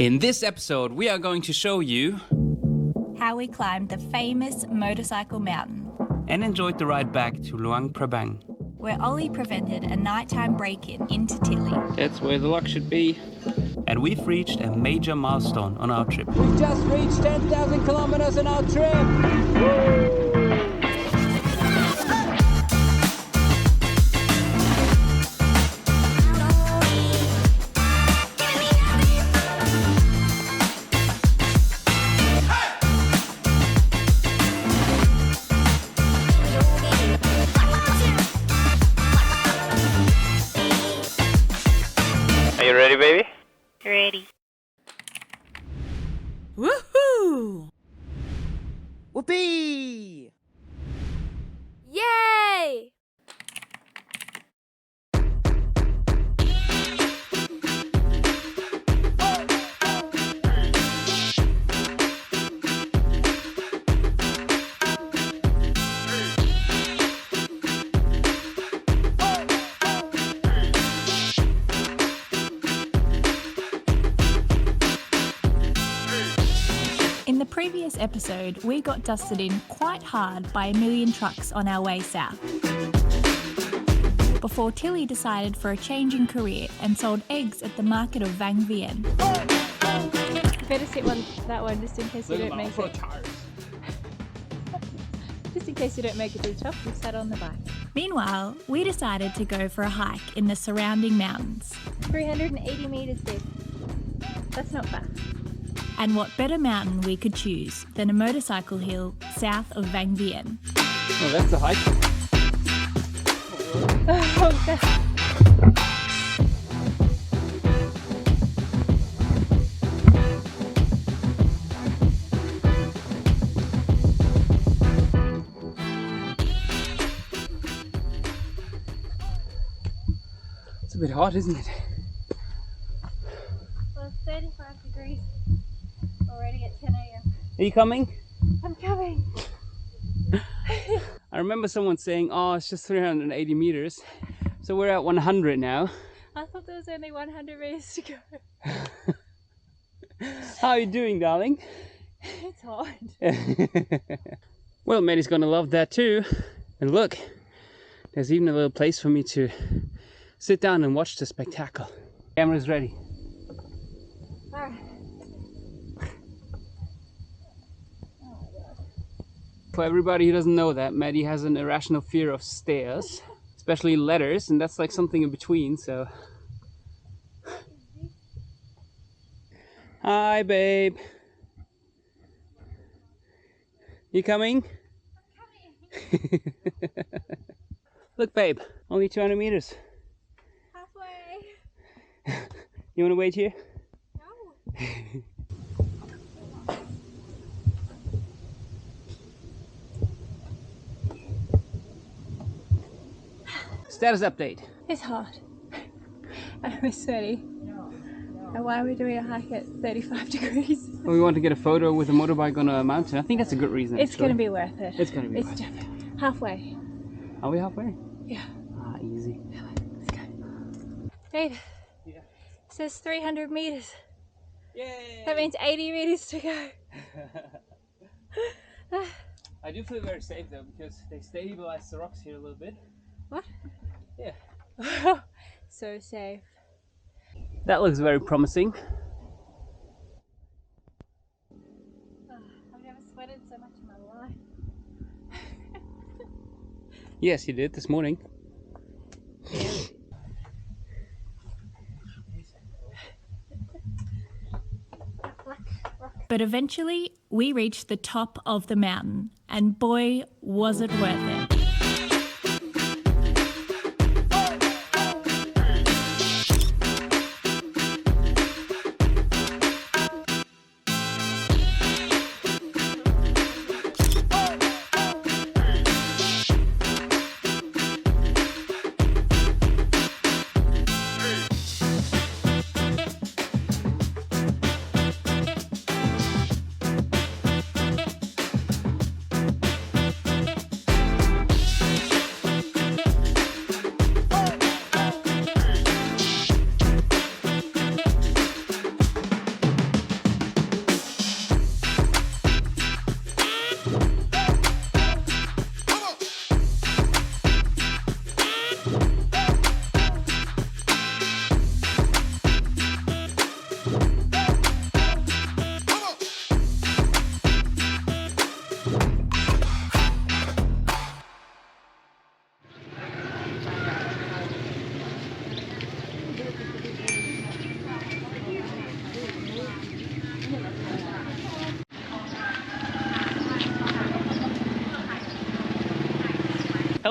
In this episode, we are going to show you how we climbed the famous motorcycle mountain and enjoyed the ride back to Luang Prabang, where Ollie prevented a nighttime break-in into Tilly. That's where the lock should be. And we've reached a major milestone on our trip. We just reached 10,000 kilometers on our trip! Woo! Are you ready, baby? Ready. Woohoo! Whoopee! Yay! In the previous episode, we got dusted in quite hard by a million trucks on our way south, before Tilly decided for a change in career and sold eggs at the market of Vang Vieng. Better sit that one just in case you don't make it. Just in case you don't make it to the top, you sat on the bike. Meanwhile, we decided to go for a hike in the surrounding mountains. 380 meters deep. That's not bad. And what better mountain we could choose than a motorcycle hill south of Vang Vieng. Oh, that's a hike. Oh, God. It's a bit hot, isn't it? Well, it's 35 degrees already at 10 a.m. Are you coming? I'm coming. I remember someone saying, oh, it's just 380 meters. So we're at 100 now. I thought there was only 100 meters to go. How are you doing, darling? It's hard. Well, Maddie's gonna love that too. And look, there's even a little place for me to sit down and watch the spectacle. Camera's ready. Alright. For everybody who doesn't know that, Maddie has an irrational fear of stairs, especially ladders, and that's like something in between, so... Hi, babe. You coming? I'm coming. Look, babe, only 200 meters. Halfway. You want to wait here? No. Status update. It's hard. And I'm sweaty. And why are we doing a hike at 35 degrees? Well, we want to get a photo with a motorbike on a mountain. I think that's a good reason. It's going to be worth it. It's going to be worth it. Halfway. Are we halfway? Yeah. Ah, easy. Let's go. Babe. Yeah. It says 300 meters. Yay! That means 80 meters to go. I do feel very safe though, because they stabilize the rocks here a little bit. What? Yeah. So safe. That looks very promising. I've never sweated so much in my life. Yes, you did this morning. But eventually, we reached the top of the mountain, and boy, was it worth it.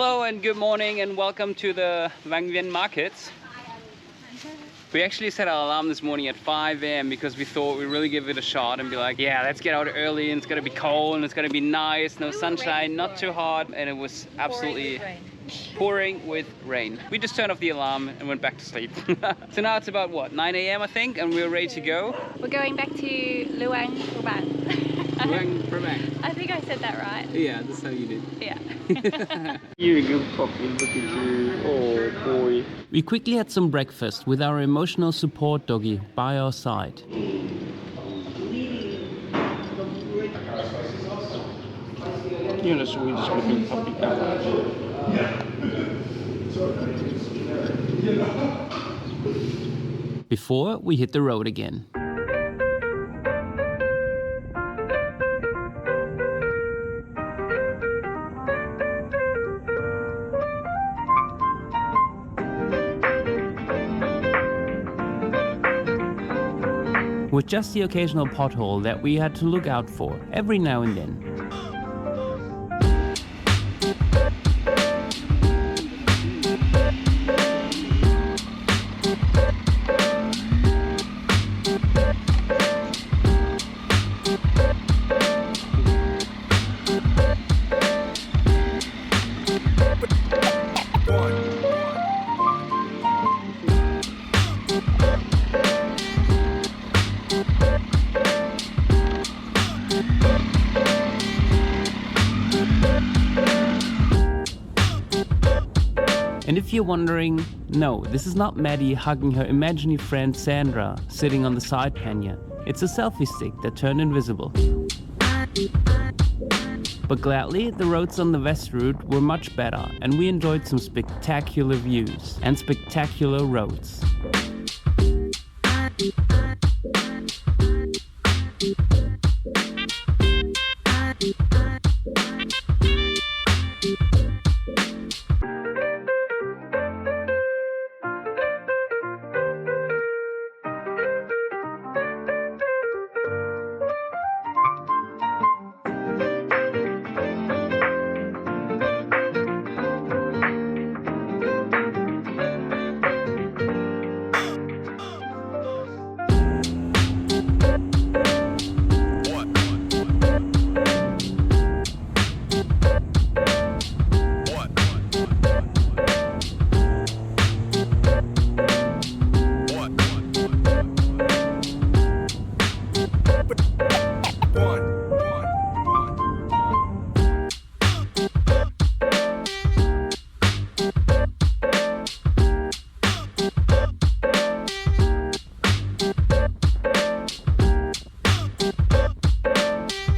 Hello and good morning and welcome to the Vang Vieng markets. We actually set our alarm this morning at 5 a.m. because we thought we'd really give it a shot and be like, yeah, let's get out early and it's gonna be cold and it's gonna be nice, no sunshine, not too hot, and it was absolutely pouring with rain. We just turned off the alarm and went back to sleep. So now it's about what, 9 a.m. I think, and we're ready to go. We're going back to Luang Prabang. Luang Prabang. I think I said that right. Yeah, that's how you did. Yeah. You good puppy, look at you. Oh boy. We quickly had some breakfast with our emotional support doggy by our side. You're the sweetest looking puppy ever. Before we hit the road again. With just the occasional pothole that we had to look out for every now and then. And if you're wondering, no, this is not Maddi hugging her imaginary friend Sandra sitting on the side pannier. It's a selfie stick that turned invisible. But gladly, the roads on the west route were much better and we enjoyed some spectacular views and spectacular roads.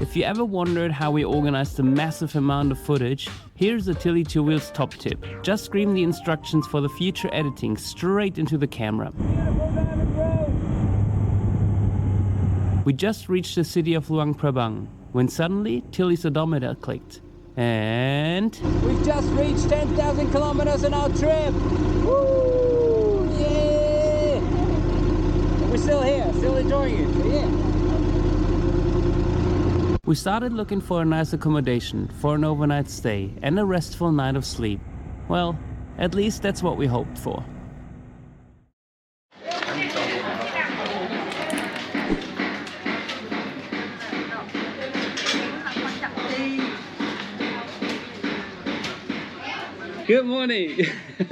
If you ever wondered how we organized a massive amount of footage, here's a Tilly Two Wheels top tip. Just scream the instructions for the future editing straight into the camera. We just reached the city of Luang Prabang when suddenly Tilly's odometer clicked. And We've just reached 10,000 kilometers on our trip. Woo! Yeah! We're still here, still enjoying it. So yeah. we started looking for a nice accommodation for an overnight stay and a restful night of sleep. Well, at least that's what we hoped for. Good morning!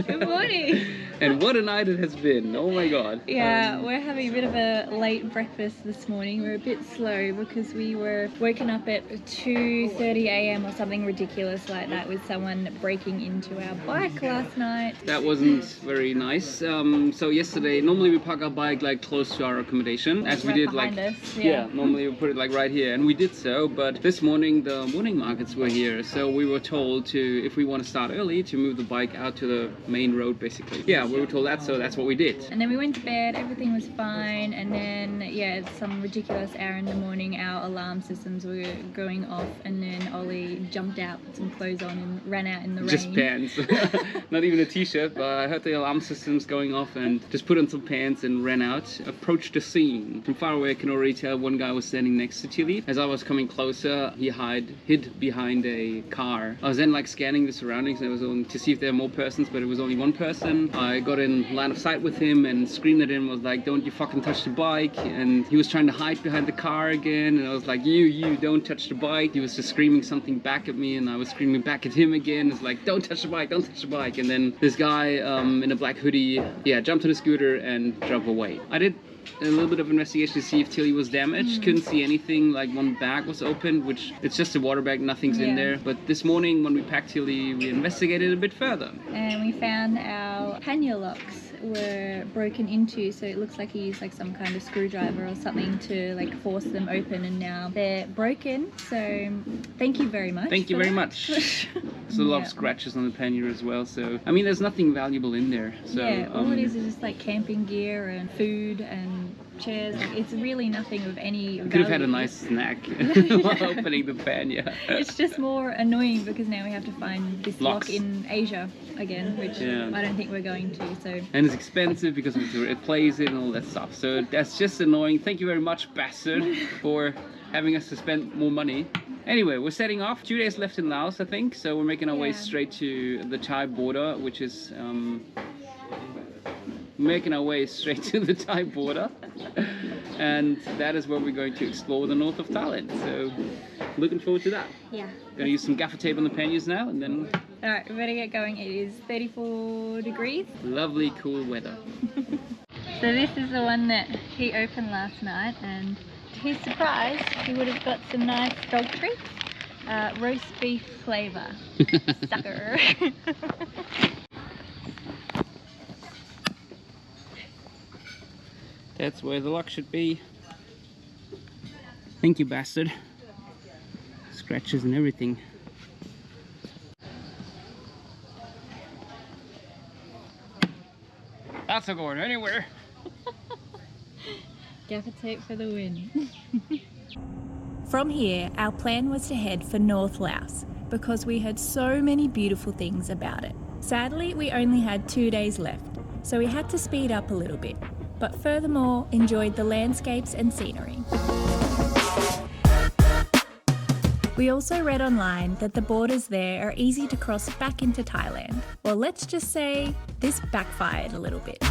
Good morning! And what a night it has been, oh my god. Yeah, we're having a bit of a late breakfast this morning. We're a bit slow because we were woken up at 2:30 a.m. or something ridiculous like that with someone breaking into our bike last night. That wasn't very nice. So yesterday, normally we park our bike like close to our accommodation, as we did like us, yeah, normally we put it like right here, and we did so. But this morning the morning markets were here, so we were told to, if we want to start early, to move the bike out to the main road basically. Yeah, we were told that, so that's what we did. And then we went to bed, everything was fine, and then yeah, at some ridiculous hour in the morning, our alarm systems were going off, and then Ollie jumped out with some clothes on and ran out in the rain. Just pants. Not even a t-shirt, but I heard the alarm systems going off and just put on some pants and ran out. Approached the scene. From far away I can already tell one guy was standing next to Tilly. As I was coming closer, he hid behind a car. I was then like scanning the surroundings, and it was only to see if there were more persons, but it was only one person. I got in line of sight with him and screamed at him, was like, don't you fucking touch the bike. And he was trying to hide behind the car again, and I was like, you don't touch the bike. He was just screaming something back at me, and I was screaming back at him again. It's like, don't touch the bike, don't touch the bike. And then this guy in a black hoodie, yeah, jumped on the scooter and drove away. I did a little bit of investigation to see if Tilly was damaged. Couldn't see anything, like one bag was open, which it's just a water bag, nothing's in there. But this morning when we packed Tilly, we investigated a bit further. And we found our pannier locks were broken into, so it looks like he used like some kind of screwdriver or something to like force them open, and now they're broken. So thank you very much. Thank you very much. There's a lot of scratches on the pannier as well, so I mean there's nothing valuable in there. So yeah, all it is just like camping gear and food and chairs. Like, it's really nothing of any value. Could have had a nice snack while opening the pannier. It's just more annoying because now we have to find this Locks. lock in Asia again, which I don't think we're going to. So. And it's expensive because we have to replace it and all that stuff. So that's just annoying. Thank you very much, bastard, for having us to spend more money. Anyway, we're setting off. 2 days left in Laos, I think. So we're making our way straight to the Thai border, which is making our way straight to the Thai border. And that is where we're going to explore the north of Thailand. So looking forward to that. Yeah. Gonna use some gaffer tape on the panniers now, and then Alright, we better get going. It is 34 degrees. lovely cool weather. So this is the one that he opened last night, and to his surprise, he would have got some nice dog treats. Roast beef flavour. Sucker. That's where the lock should be. Thank you, bastard. Scratches and everything. That's not going anywhere. Gaffer tape for the win. From here, our plan was to head for North Laos because we heard so many beautiful things about it. Sadly, we only had 2 days left, so we had to speed up a little bit, but furthermore enjoyed the landscapes and scenery. We also read online that the borders there are easy to cross back into Thailand. Well, let's just say this backfired a little bit.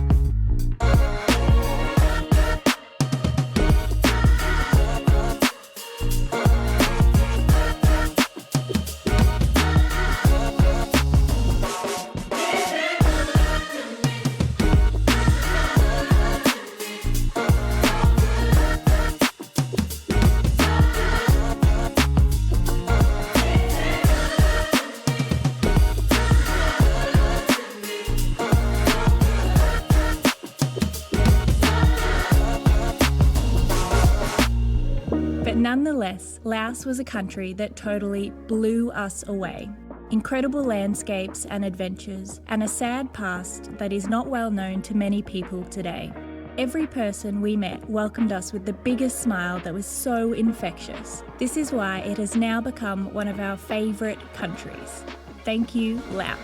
Nonetheless, Laos was a country that totally blew us away. Incredible landscapes and adventures, and a sad past that is not well known to many people today. Every person we met welcomed us with the biggest smile that was so infectious. This is why it has now become one of our favourite countries. Thank you, Laos.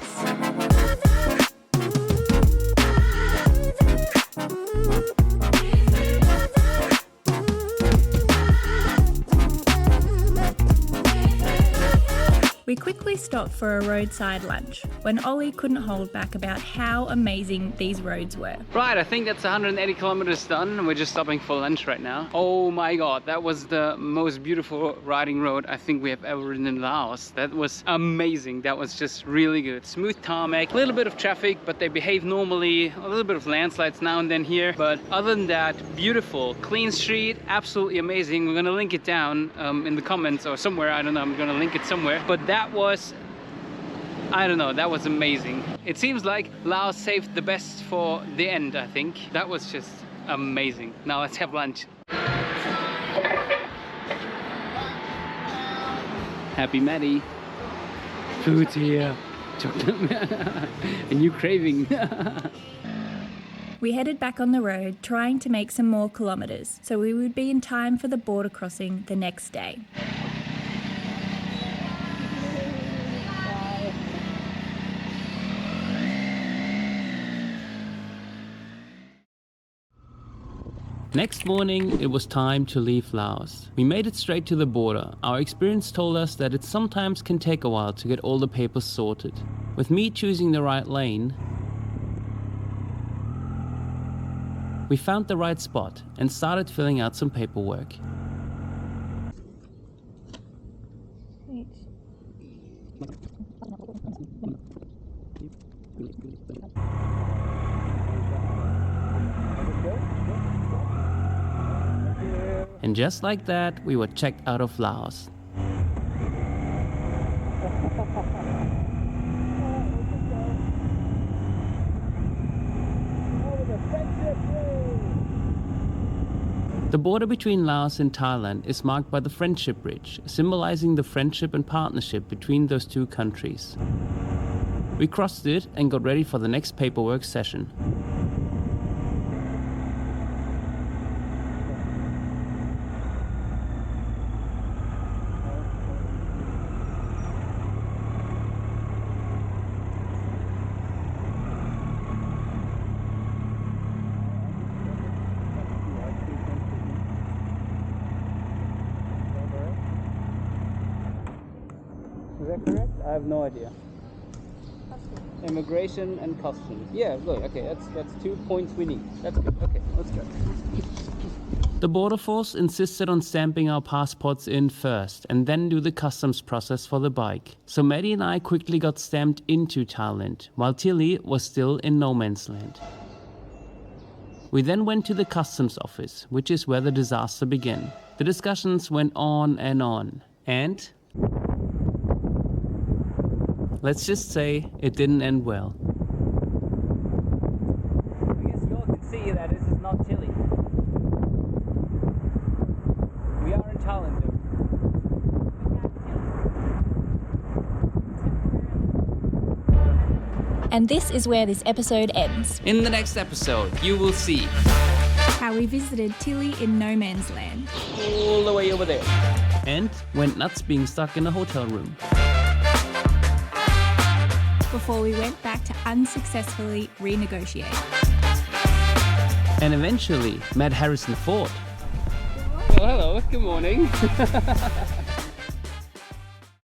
We quickly stopped for a roadside lunch when Ollie couldn't hold back about how amazing these roads were. Right, I think that's 180 kilometers done. We're just stopping for lunch right now. Oh my god, that was the most beautiful riding road I think we have ever ridden in Laos. That was amazing. That was just really good. Smooth tarmac, a little bit of traffic, but they behave normally. A little bit of landslides now and then here, but other than that, beautiful, clean street, absolutely amazing. We're gonna link it down in the comments or somewhere. I don't know, I'm gonna link it somewhere. But that was, I don't know, that was amazing. It seems like Laos saved the best for the end, I think. That was just amazing. Now let's have lunch. Happy Maddi. Food's here. Chocolate. A new craving. We headed back on the road, trying to make some more kilometres, so we would be in time for the border crossing the next day. Next morning, it was time to leave Laos. We made it straight to the border. Our experience told us that it sometimes can take a while to get all the papers sorted. With me choosing the right lane, we found the right spot and started filling out some paperwork. And just like that, we were checked out of Laos. The border between Laos and Thailand is marked by the Friendship Bridge, symbolizing the friendship and partnership between those two countries. We crossed it and got ready for the next paperwork session. Is that correct? I have no idea. Immigration and customs. Yeah, look, okay, that's 2 points we need. That's good. Okay, let's go. The border force insisted on stamping our passports in first and then do the customs process for the bike. So Maddi and I quickly got stamped into Thailand, while Tilly was still in no man's land. We then went to the customs office, which is where the disaster began. The discussions went on, and let's just say it didn't end well. I guess you all can see that this is not Tilly. We are in Thailand though. And this is where this episode ends. In the next episode, you will see How we visited Tilly in no man's land. All the way over there. and went nuts being stuck in a hotel room. Before we went back to unsuccessfully renegotiate. And eventually met Harrison Ford. Oh, hello, good morning.